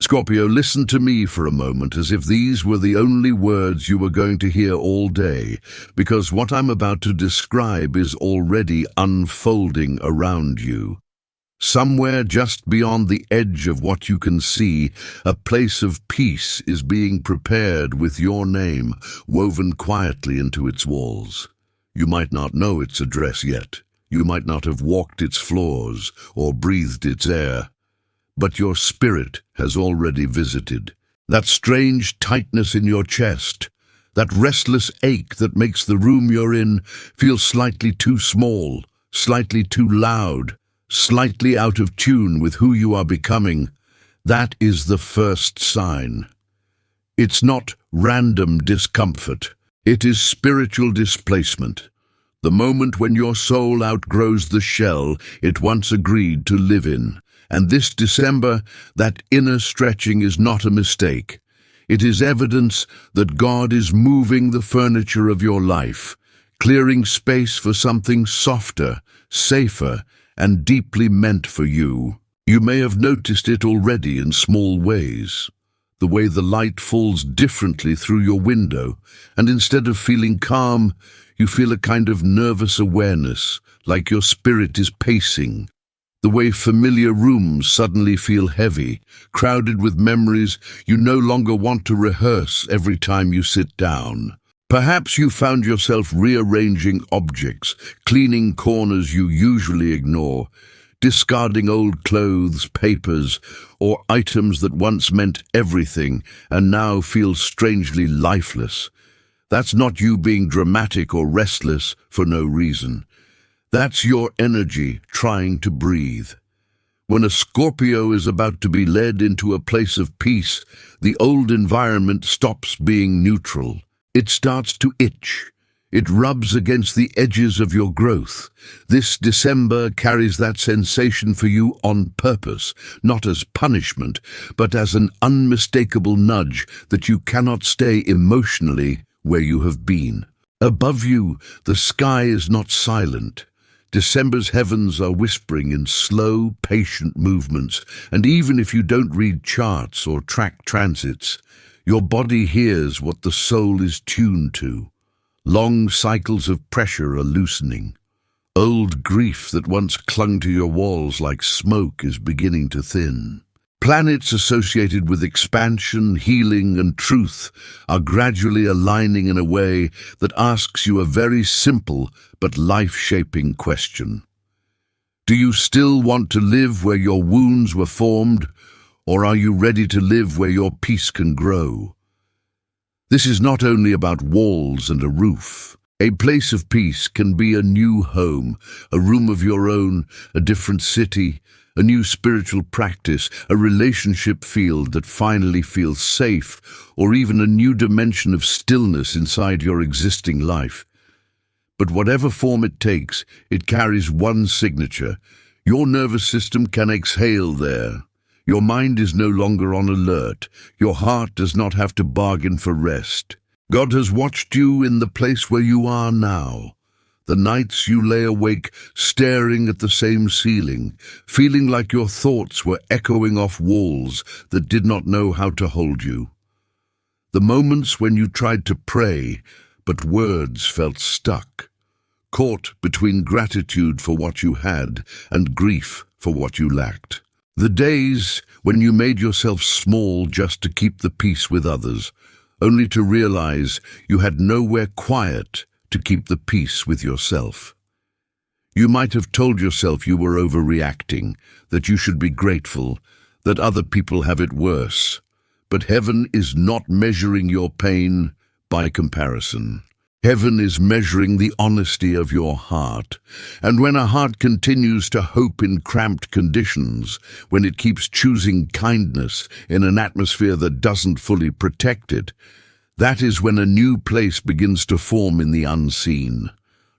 Scorpio, listen to me for a moment as if these were the only words you were going to hear all day, because what I'm about to describe is already unfolding around you. Somewhere just beyond the edge of what you can see, a place of peace is being prepared with your name woven quietly into its walls. You might not know its address yet. You might not have walked its floors or breathed its air. But your spirit has already visited. That strange tightness in your chest, that restless ache that makes the room you're in feel slightly too small, slightly too loud, slightly out of tune with who you are becoming, that is the first sign. It's not random discomfort. It is spiritual displacement. The moment when your soul outgrows the shell it once agreed to live in. And this December, that inner stretching is not a mistake. It is evidence that God is moving the furniture of your life, clearing space for something softer, safer, and deeply meant for you. You may have noticed it already in small ways. The way the light falls differently through your window, and instead of feeling calm, you feel a kind of nervous awareness, like your spirit is pacing. The way familiar rooms suddenly feel heavy, crowded with memories you no longer want to rehearse every time you sit down. Perhaps you found yourself rearranging objects, cleaning corners you usually ignore, discarding old clothes, papers, or items that once meant everything and now feel strangely lifeless. That's not you being dramatic or restless for no reason. That's your energy trying to breathe. When a Scorpio is about to be led into a place of peace, the old environment stops being neutral. It starts to itch. It rubs against the edges of your growth. This December carries that sensation for you on purpose, not as punishment, but as an unmistakable nudge that you cannot stay emotionally where you have been. Above you, the sky is not silent. December's heavens are whispering in slow, patient movements, and even if you don't read charts or track transits, your body hears what the soul is tuned to. Long cycles of pressure are loosening. Old grief that once clung to your walls like smoke is beginning to thin. Planets associated with expansion, healing, and truth are gradually aligning in a way that asks you a very simple but life-shaping question. Do you still want to live where your wounds were formed, or are you ready to live where your peace can grow? This is not only about walls and a roof. A place of peace can be a new home, a room of your own, a different city, a new spiritual practice, a relationship field that finally feels safe, or even a new dimension of stillness inside your existing life. But whatever form it takes, it carries one signature. Your nervous system can exhale there. Your mind is no longer on alert. Your heart does not have to bargain for rest. God has watched you in the place where you are now. The nights you lay awake, staring at the same ceiling, feeling like your thoughts were echoing off walls that did not know how to hold you. The moments when you tried to pray, but words felt stuck, caught between gratitude for what you had and grief for what you lacked. The days when you made yourself small just to keep the peace with others, only to realize you had nowhere quiet to keep the peace with yourself. You might have told yourself you were overreacting, that you should be grateful, that other people have it worse. But heaven is not measuring your pain by comparison. Heaven is measuring the honesty of your heart. And when a heart continues to hope in cramped conditions, when it keeps choosing kindness in an atmosphere that doesn't fully protect it, that is when a new place begins to form in the unseen.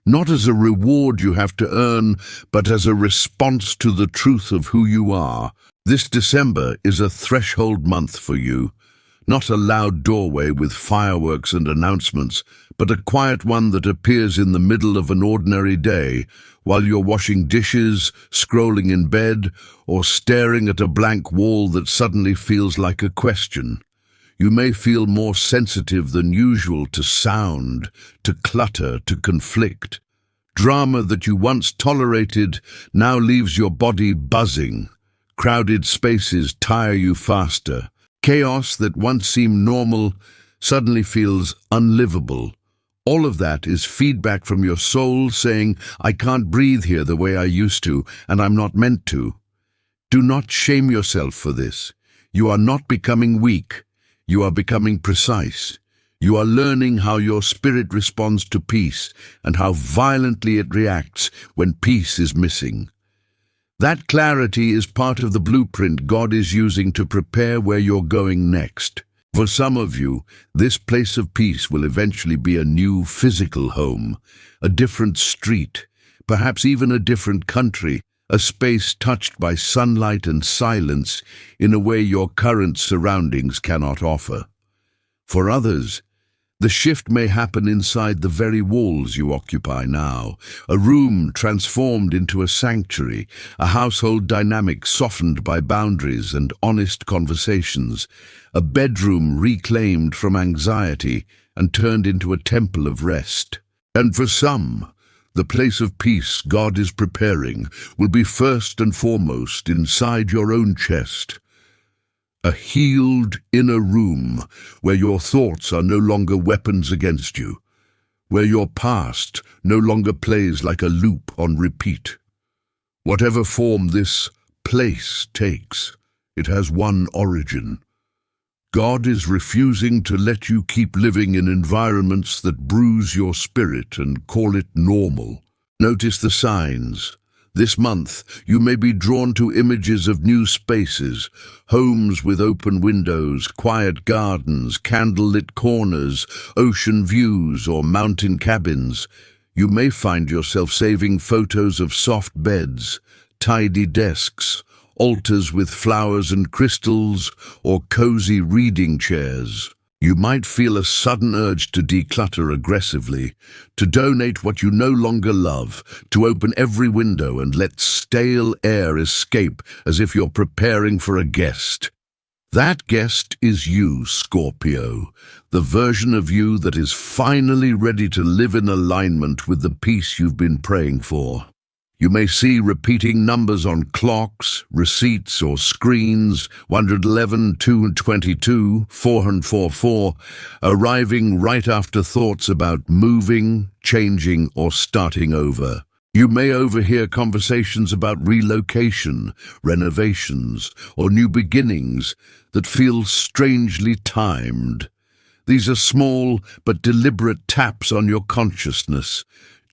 Not as a reward you have to earn, but as a response to the truth of who you are. This December is a threshold month for you. Not a loud doorway with fireworks and announcements, but a quiet one that appears in the middle of an ordinary day, while you're washing dishes, scrolling in bed, or staring at a blank wall that suddenly feels like a question. You may feel more sensitive than usual to sound, to clutter, to conflict. Drama that you once tolerated now leaves your body buzzing. Crowded spaces tire you faster. Chaos that once seemed normal suddenly feels unlivable. All of that is feedback from your soul saying, I can't breathe here the way I used to, and I'm not meant to. Do not shame yourself for this. You are not becoming weak. You are becoming precise. You are learning how your spirit responds to peace and how violently it reacts when peace is missing. That clarity is part of the blueprint God is using to prepare where you're going next. For some of you, this place of peace will eventually be a new physical home, a different street, perhaps even a different country, a space touched by sunlight and silence in a way your current surroundings cannot offer. For others, the shift may happen inside the very walls you occupy now, a room transformed into a sanctuary, a household dynamic softened by boundaries and honest conversations, a bedroom reclaimed from anxiety and turned into a temple of rest. And for some, the place of peace God is preparing will be first and foremost inside your own chest. A healed inner room where your thoughts are no longer weapons against you, where your past no longer plays like a loop on repeat. Whatever form this place takes, it has one origin. God is refusing to let you keep living in environments that bruise your spirit and call it normal. Notice the signs. This month, you may be drawn to images of new spaces, homes with open windows, quiet gardens, candlelit corners, ocean views, or mountain cabins. You may find yourself saving photos of soft beds, tidy desks, altars with flowers and crystals, or cozy reading chairs. You might feel a sudden urge to declutter aggressively, to donate what you no longer love, to open every window and let stale air escape as if you're preparing for a guest. That guest is you, Scorpio, the version of you that is finally ready to live in alignment with the peace you've been praying for. You may see repeating numbers on clocks, receipts, or screens, 111, 222, 444, arriving right after thoughts about moving, changing, or starting over. You may overhear conversations about relocation, renovations, or new beginnings that feel strangely timed. These are small but deliberate taps on your consciousness,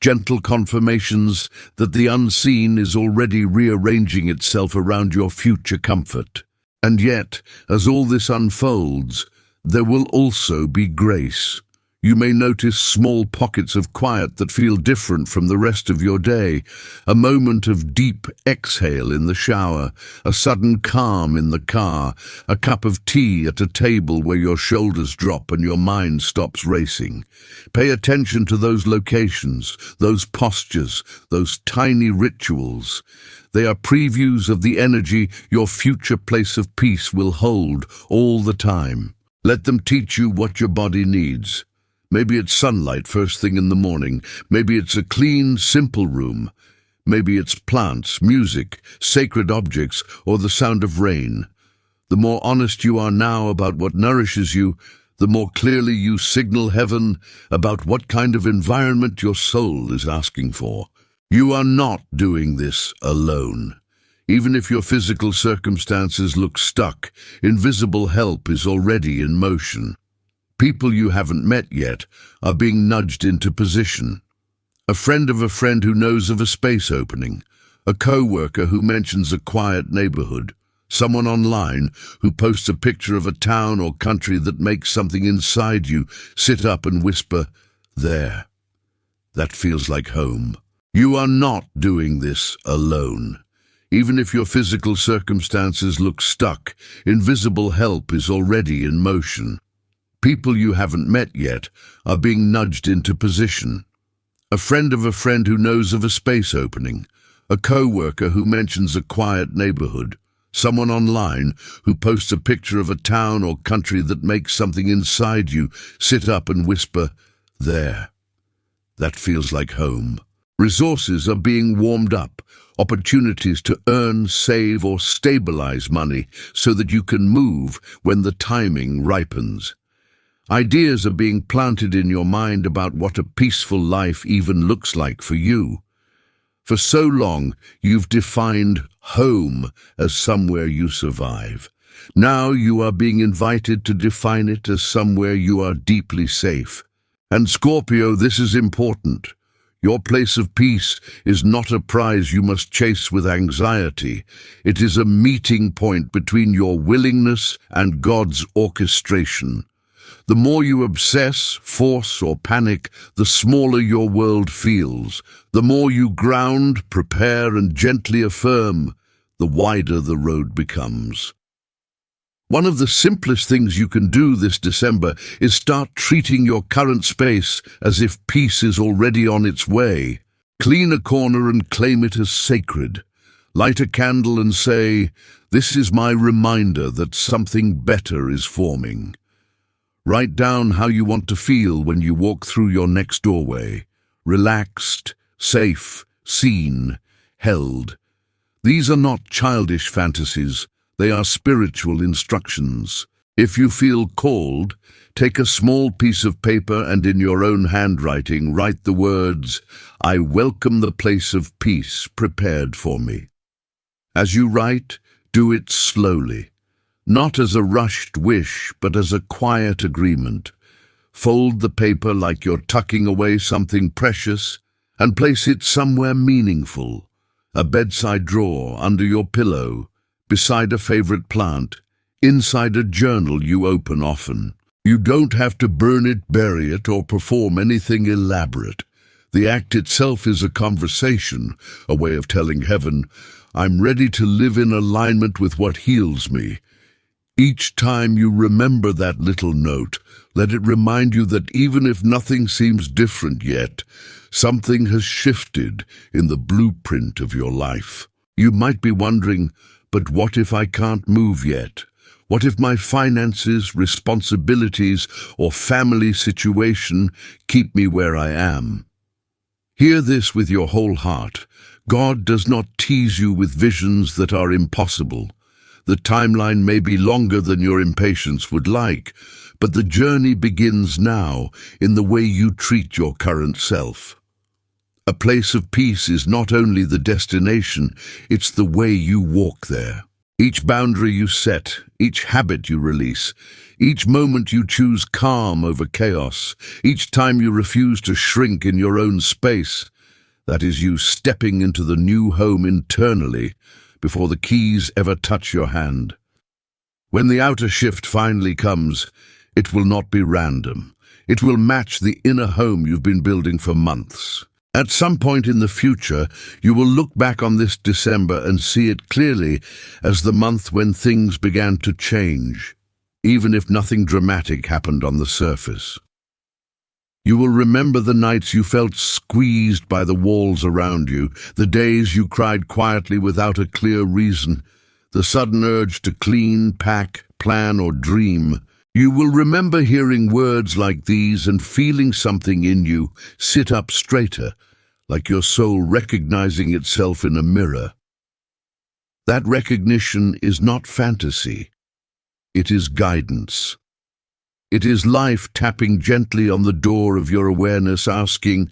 gentle confirmations that the unseen is already rearranging itself around your future comfort. And yet, as all this unfolds, there will also be grace. You may notice small pockets of quiet that feel different from the rest of your day, a moment of deep exhale in the shower, a sudden calm in the car, a cup of tea at a table where your shoulders drop and your mind stops racing. Pay attention to those locations, those postures, those tiny rituals. They are previews of the energy your future place of peace will hold all the time. Let them teach you what your body needs. Maybe it's sunlight first thing in the morning. Maybe it's a clean, simple room. Maybe it's plants, music, sacred objects, or the sound of rain. The more honest you are now about what nourishes you, the more clearly you signal heaven about what kind of environment your soul is asking for. You are not doing this alone. Even if your physical circumstances look stuck, invisible help is already in motion. People you haven't met yet are being nudged into position. A friend of a friend who knows of a space opening, a co-worker who mentions a quiet neighborhood, someone online who posts a picture of a town or country that makes something inside you sit up and whisper, "There." That feels like home. You are not doing this alone. Even if your physical circumstances look stuck, invisible help is already in motion. People you haven't met yet are being nudged into position. A friend of a friend who knows of a space opening, a co-worker who mentions a quiet neighborhood, someone online who posts a picture of a town or country that makes something inside you sit up and whisper, "There. That feels like home." Resources are being warmed up, opportunities to earn, save, or stabilize money so that you can move when the timing ripens. Ideas are being planted in your mind about what a peaceful life even looks like for you. For so long, you've defined home as somewhere you survive. Now you are being invited to define it as somewhere you are deeply safe. And Scorpio, this is important. Your place of peace is not a prize you must chase with anxiety. It is a meeting point between your willingness and God's orchestration. The more you obsess, force, or panic, the smaller your world feels. The more you ground, prepare, and gently affirm, the wider the road becomes. One of the simplest things you can do this December is start treating your current space as if peace is already on its way. Clean a corner and claim it as sacred. Light a candle and say, "This is my reminder that something better is forming." Write down how you want to feel when you walk through your next doorway. Relaxed, safe, seen, held. These are not childish fantasies. They are spiritual instructions. If you feel called, take a small piece of paper and in your own handwriting write the words, "I welcome the place of peace prepared for me." As you write, do it slowly. Not as a rushed wish, but as a quiet agreement. Fold the paper like you're tucking away something precious and place it somewhere meaningful. A bedside drawer, under your pillow, beside a favorite plant, inside a journal you open often. You don't have to burn it, bury it, or perform anything elaborate. The act itself is a conversation, a way of telling heaven, "I'm ready to live in alignment with what heals me." Each time you remember that little note, let it remind you that even if nothing seems different yet, something has shifted in the blueprint of your life. You might be wondering, but what if I can't move yet? What if my finances, responsibilities, or family situation keep me where I am? Hear this with your whole heart. God does not tease you with visions that are impossible. The timeline may be longer than your impatience would like, but the journey begins now in the way you treat your current self. A place of peace is not only the destination, it's the way you walk there. Each boundary you set, each habit you release, each moment you choose calm over chaos, each time you refuse to shrink in your own space, that is you stepping into the new home internally, before the keys ever touch your hand. When the outer shift finally comes, it will not be random. It will match the inner home you've been building for months. At some point in the future, you will look back on this December and see it clearly as the month when things began to change, even if nothing dramatic happened on the surface. You will remember the nights you felt squeezed by the walls around you, the days you cried quietly without a clear reason, the sudden urge to clean, pack, plan, or dream. You will remember hearing words like these and feeling something in you sit up straighter, like your soul recognizing itself in a mirror. That recognition is not fantasy. It is guidance. It is life tapping gently on the door of your awareness, asking,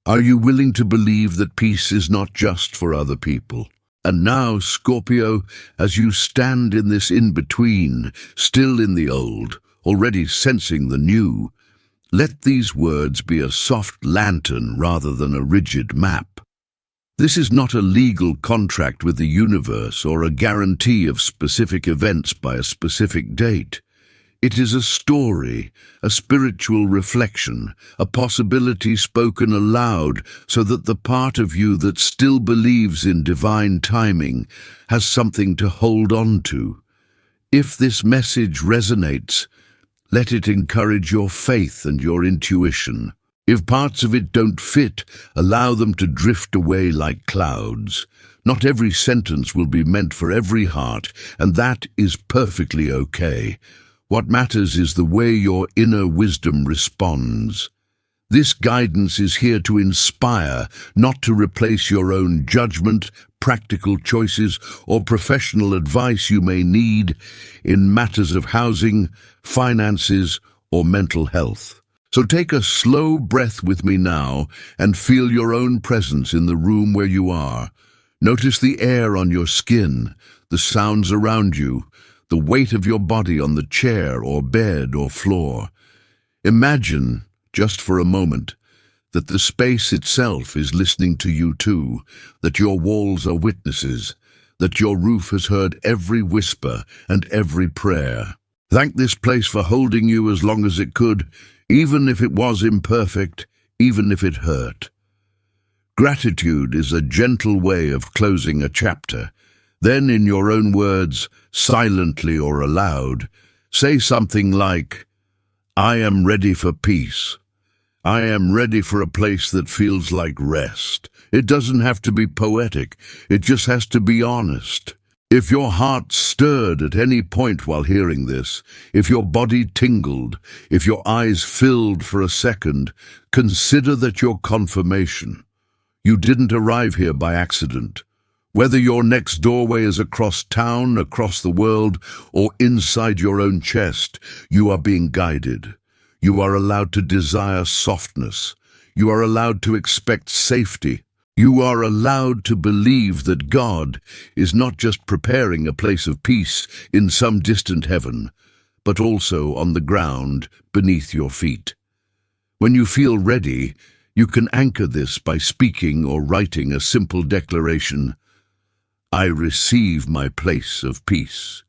"Are you willing to believe that peace is not just for other people?" And now, Scorpio, as you stand in this in-between, still in the old, already sensing the new, let these words be a soft lantern rather than a rigid map. This is not a legal contract with the universe or a guarantee of specific events by a specific date. It is a story, a spiritual reflection, a possibility spoken aloud so that the part of you that still believes in divine timing has something to hold on to. If this message resonates, let it encourage your faith and your intuition. If parts of it don't fit, allow them to drift away like clouds. Not every sentence will be meant for every heart, and that is perfectly okay. What matters is the way your inner wisdom responds. This guidance is here to inspire, not to replace your own judgment, practical choices, or professional advice you may need in matters of housing, finances, or mental health. So take a slow breath with me now and feel your own presence in the room where you are. Notice the air on your skin, the sounds around you, the weight of your body on the chair or bed or floor. Imagine, just for a moment, that the space itself is listening to you too, that your walls are witnesses, that your roof has heard every whisper and every prayer. Thank this place for holding you as long as it could, even if it was imperfect, even if it hurt. Gratitude is a gentle way of closing a chapter. Then, in your own words, silently or aloud, say something like, "I am ready for peace. I am ready for a place that feels like rest." It doesn't have to be poetic, it just has to be honest. If your heart stirred at any point while hearing this, if your body tingled, if your eyes filled for a second, consider that your confirmation. You didn't arrive here by accident. Whether your next doorway is across town, across the world, or inside your own chest, you are being guided. You are allowed to desire softness. You are allowed to expect safety. You are allowed to believe that God is not just preparing a place of peace in some distant heaven, but also on the ground beneath your feet. When you feel ready, you can anchor this by speaking or writing a simple declaration: "I receive my place of peace."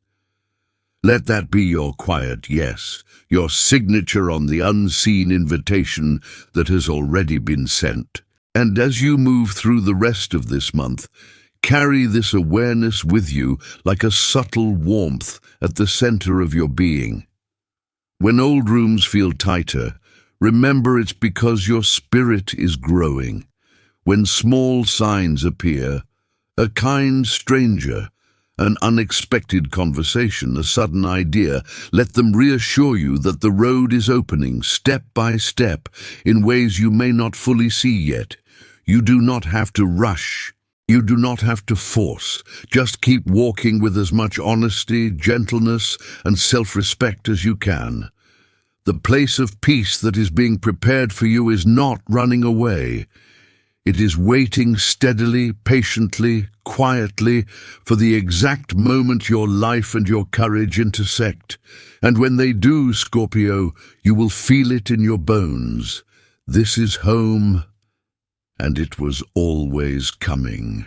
Let that be your quiet yes, your signature on the unseen invitation that has already been sent. And as you move through the rest of this month, carry this awareness with you like a subtle warmth at the center of your being. When old rooms feel tighter, remember it's because your spirit is growing. When small signs appear, a kind stranger, an unexpected conversation, a sudden idea, let them reassure you that the road is opening step by step in ways you may not fully see yet. You do not have to rush. You do not have to force. Just keep walking with as much honesty, gentleness, and self-respect as you can. The place of peace that is being prepared for you is not running away. It is waiting steadily, patiently, quietly for the exact moment your life and your courage intersect. And when they do, Scorpio, you will feel it in your bones. This is home, and it was always coming.